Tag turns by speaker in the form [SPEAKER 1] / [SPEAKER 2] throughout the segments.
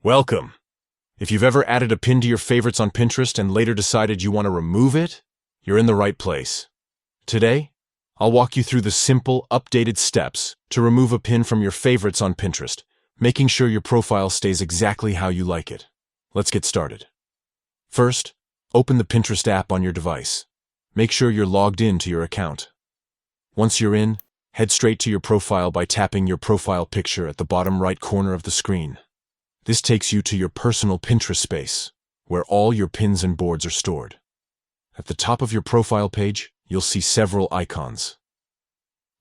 [SPEAKER 1] Welcome! If you've ever added a pin to your favorites on Pinterest and later decided you want to remove it, you're in the right place. Today, I'll walk you through the simple, updated steps to remove a pin from your favorites on Pinterest, making sure your profile stays exactly how you like it. Let's get started. First, open the Pinterest app on your device. Make sure you're logged in to your account. Once you're in, head straight to your profile by tapping your profile picture at the bottom right corner of the screen. This takes you to your personal Pinterest space, where all your pins and boards are stored. At the top of your profile page, you'll see several icons.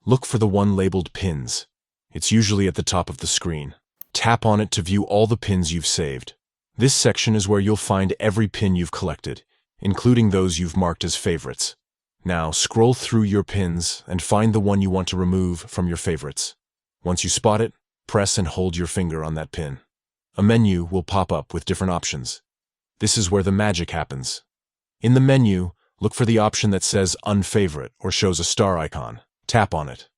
[SPEAKER 1] Look for the one labeled Pins. It's usually at the top of the screen. Tap on it to view all the pins you've saved. This section is where you'll find every pin you've collected, including those you've marked as favorites. Now, scroll through your pins and find the one you want to remove from your favorites. Once you spot it, press and hold your finger on that pin. A menu will pop up with different options. This is where the magic happens. In the menu, look for the option that says Unfavorite or shows a star icon. Tap on it.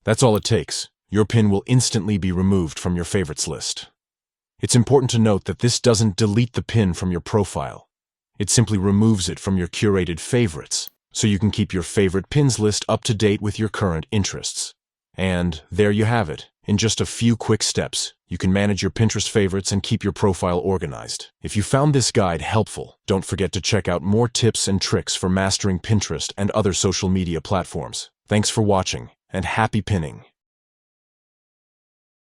[SPEAKER 1] That's all it takes. Your pin will instantly be removed from your favorites list. It's important to note that this doesn't delete the pin from your profile. It simply removes it from your curated favorites, so you can keep your favorite pins list up to date with your current interests. And there you have it. In just a few quick steps, you can manage your Pinterest favorites and keep your profile organized. If you found this guide helpful, don't forget to check out more tips and tricks for mastering Pinterest and other social media platforms. Thanks for watching, and happy pinning!